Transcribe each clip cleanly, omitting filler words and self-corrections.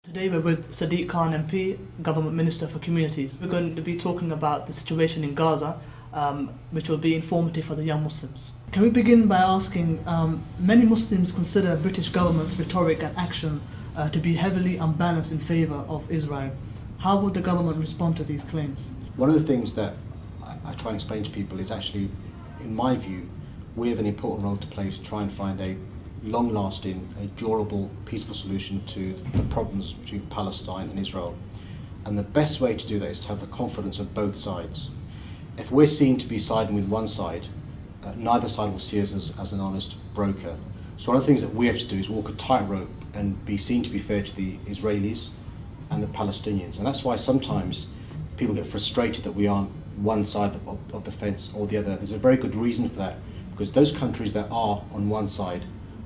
Today we're with Sadiq Khan MP, Government Minister for Communities. We're going to be talking about the situation in Gaza, which will be informative for the young Muslims. Can we begin by asking, many Muslims consider British government's rhetoric and action to be heavily unbalanced in favour of Israel. How would the government respond to these claims? One of the things that I try and explain to people is actually, in my view, we have an important role to play to try and find a long-lasting, a durable, peaceful solution to the problems between Palestine and Israel. And the best way to do that is to have the confidence of both sides. If we're seen to be siding with one side, neither side will see us as an honest broker. So one of the things that we have to do is walk a tightrope and be seen to be fair to the Israelis and the Palestinians. And that's why sometimes people get frustrated that we aren't one side of the fence or the other. There's a very good reason for that, because those countries that are on one side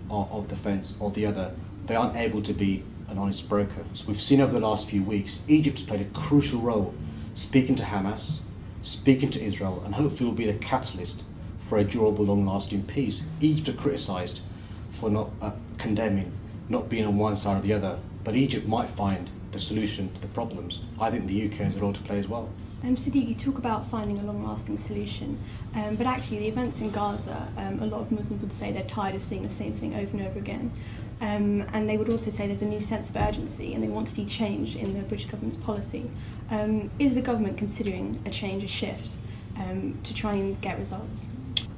of the fence or the other, they aren't able to be an honest broker. So we've seen over the last few weeks, Egypt has played a crucial role speaking to Hamas, speaking to Israel, and hopefully will be the catalyst for a durable, long-lasting peace. Egypt are criticised for not condemning, not being on one side or the other, but Egypt might find the solution to the problems. I think the UK has a role to play as well. Sadiq, you talk about finding a long-lasting solution, but actually the events in Gaza, a lot of Muslims would say they're tired of seeing the same thing over and over again, and they would also say there's a new sense of urgency and they want to see change in the British government's policy. Is the government considering a change, a shift, to try and get results?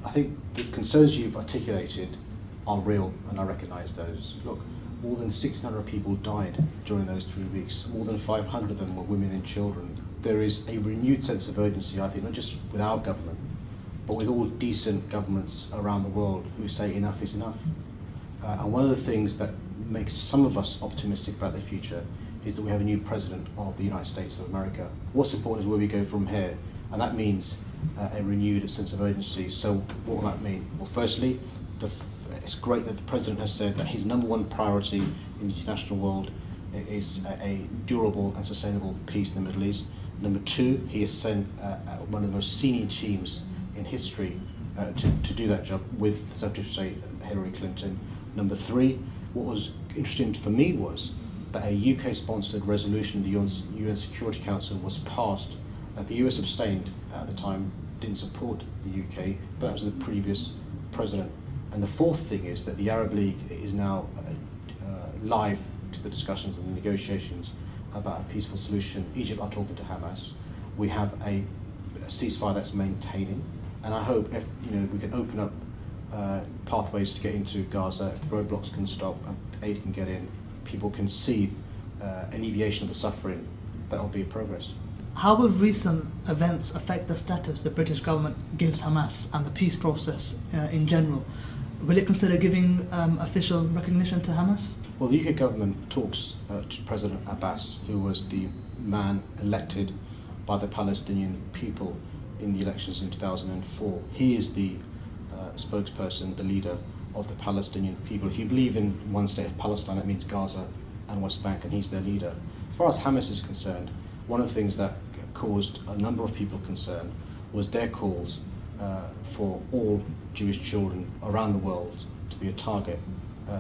I think the concerns you've articulated are real, and I recognise those. Look, more than 600 people died during those 3 weeks. More than 500 of them were women and children. There is a renewed sense of urgency, I think, not just with our government, but with all decent governments around the world who say enough is enough. And one of the things that makes some of us optimistic about the future is that we have a new president of the United States of America. What's important is where we go from here, and that means a renewed sense of urgency. So what will that mean? Well, firstly, it's great that the president has said that his number one priority in the international world is a durable and sustainable peace in the Middle East. Number two, he has sent one of the most senior teams in history to do that job with Secretary of State Hillary Clinton. Number three, what was interesting for me was that a UK-sponsored resolution of the UN Security Council was passed. The US abstained at the time, didn't support the UK, but that was the previous president. And the fourth thing is that the Arab League is now live to the discussions and the negotiations about a peaceful solution. Egypt are talking to Hamas. We have a ceasefire that's maintaining, and I hope if we can open up pathways to get into Gaza, if the roadblocks can stop and aid can get in, people can see alleviation of the suffering, that will be progress. How will recent events affect the status the British government gives Hamas and the peace process in general? Will it consider giving official recognition to Hamas? Well, the UK government talks to President Abbas, who was the man elected by the Palestinian people in the elections in 2004. He is the spokesperson, the leader of the Palestinian people. If you believe in one state of Palestine, that means Gaza and West Bank, and he's their leader. As far as Hamas is concerned, one of the things that caused a number of people concern was their calls for all Jewish children around the world to be a target.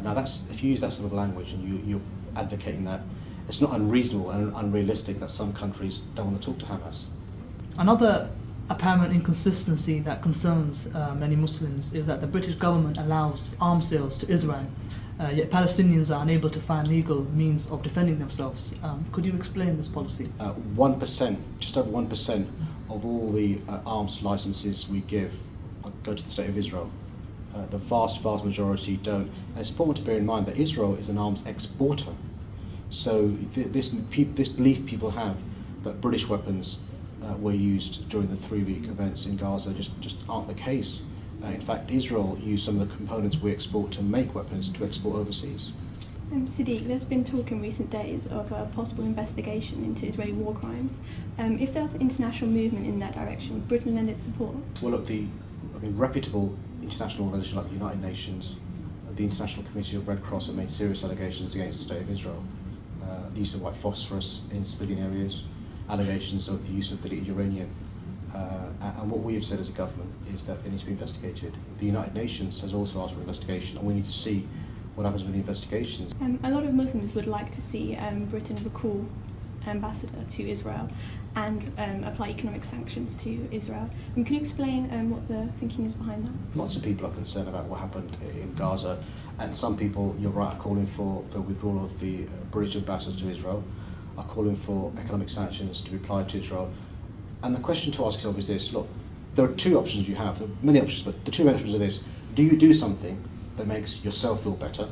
Now, if you use that sort of language and you're advocating that, it's not unreasonable and unrealistic that some countries don't want to talk to Hamas. Another apparent inconsistency that concerns many Muslims is that the British government allows arms sales to Israel, yet Palestinians are unable to find legal means of defending themselves. Could you explain this policy? 1%, just over 1% of all the arms licenses we give go to the state of Israel. The vast majority don't. And it's important to bear in mind that Israel is an arms exporter. So this belief people have that British weapons were used during the 3-week events in Gaza just aren't the case. In fact, Israel used some of the components we export to make weapons to export overseas. Sadiq, there's been talk in recent days of a possible investigation into Israeli war crimes. If there was an international movement in that direction, would Britain lend its support? Well, look, reputable international organisations like the United Nations, the International Committee of Red Cross have made serious allegations against the state of Israel. The use of white phosphorus in civilian areas, allegations of the use of depleted uranium. And what we have said as a government is that it needs to be investigated. The United Nations has also asked for investigation, and we need to see what happens with the investigations. A lot of Muslims would like to see Britain recall ambassador to Israel and apply economic sanctions to Israel. Can you explain what the thinking is behind that? Lots of people are concerned about what happened in Gaza, and some people, you're right, are calling for the withdrawal of the British ambassador to Israel, are calling for economic sanctions to be applied to Israel. And the question to ask yourself is this: look, there are two options you have. There are many options, but the two main options are this: do you do something that makes yourself feel better,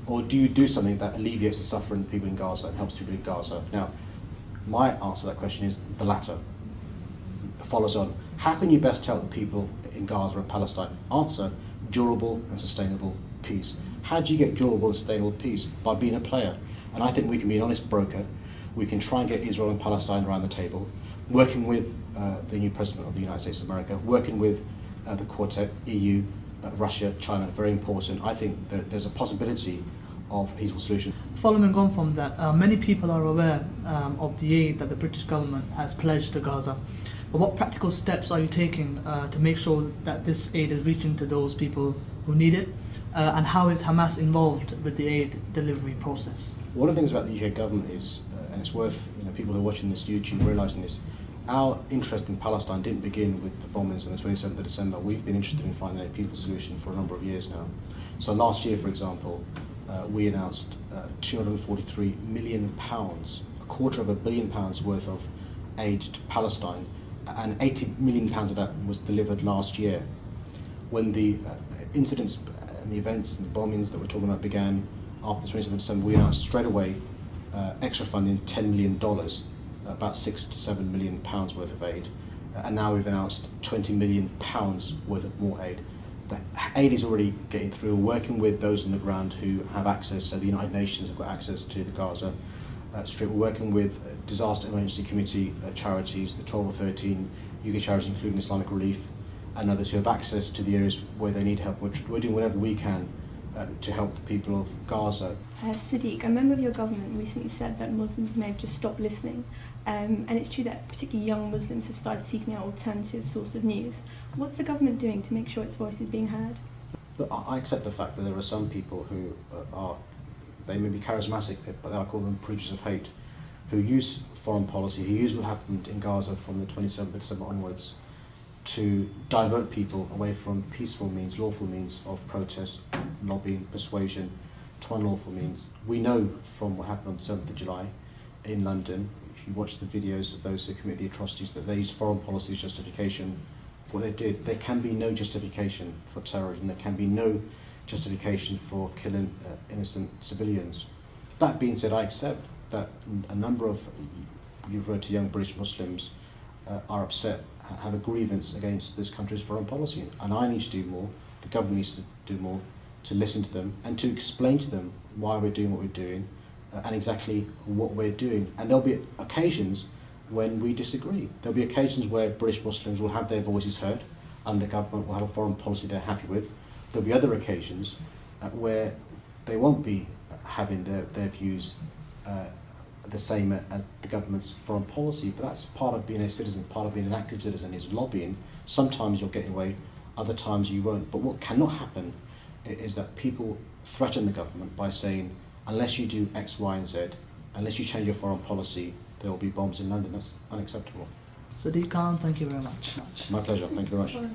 or do you do something that alleviates the suffering of people in Gaza and helps people in Gaza? Now, my answer to that question is the latter. It follows on. How can you best help the people in Gaza and Palestine? Answer: durable and sustainable peace. How do you get durable and sustainable peace? By being a player. And I think we can be an honest broker. We can try and get Israel and Palestine around the table, working with the new President of the United States of America, working with the Quartet, EU, Russia, China, very important. I think that there's a possibility of a peaceful solution. Following on from that, many people are aware of the aid that the British government has pledged to Gaza. But what practical steps are you taking to make sure that this aid is reaching to those people who need it? And how is Hamas involved with the aid delivery process? One of the things about the UK government is, and it's worth people who are watching this YouTube realising this, our interest in Palestine didn't begin with the bombings on the 27th of December. We've been interested in finding a peaceful solution for a number of years now. So last year, for example, we announced £243 million, £250 million worth of aid to Palestine, and £80 million of that was delivered last year. When the incidents and the events and the bombings that we're talking about began after the 27th of December, we announced straight away extra funding, $10 million, about £6 to £7 million worth of aid, and now we've announced £20 million worth of more aid. The aid is already getting through. We're working with those on the ground who have access, so the United Nations have got access to the Gaza Strip. We're working with Disaster Emergency Committee charities, the 12 or 13 UK charities, including Islamic Relief, and others who have access to the areas where they need help. We're doing whatever we can to help the people of Gaza. Sadiq, a member of your government recently said that Muslims may have just stopped listening, and it's true that particularly young Muslims have started seeking out alternative sources of news. What's the government doing to make sure its voice is being heard? Look, I accept the fact that there are some people who they may be charismatic, but I call them preachers of hate, who use foreign policy, who use what happened in Gaza from the 27th of December onwards to divert people away from peaceful means, lawful means of protest, lobbying, persuasion, to unlawful means. We know from what happened on the 7th of July in London, if you watch the videos of those who commit the atrocities, that they use foreign policy as justification for what they did. There can be no justification for terrorism. There can be no justification for killing innocent civilians. That being said, I accept that a number of, you've referred to young British Muslims, are upset, have a grievance against this country's foreign policy. And I need to do more, the government needs to do more, to listen to them and to explain to them why we're doing what we're doing and exactly what we're doing. And there'll be occasions when we disagree. There'll be occasions where British Muslims will have their voices heard and the government will have a foreign policy they're happy with. There'll be other occasions where they won't be having their views the same as the government's foreign policy, but that's part of being a citizen, part of being an active citizen is lobbying. Sometimes you'll get away, other times you won't. But what cannot happen is that people threaten the government by saying, unless you do X, Y and Z, unless you change your foreign policy, there will be bombs in London. That's unacceptable. Sadiq Khan, thank you very much. My pleasure, thank you very much.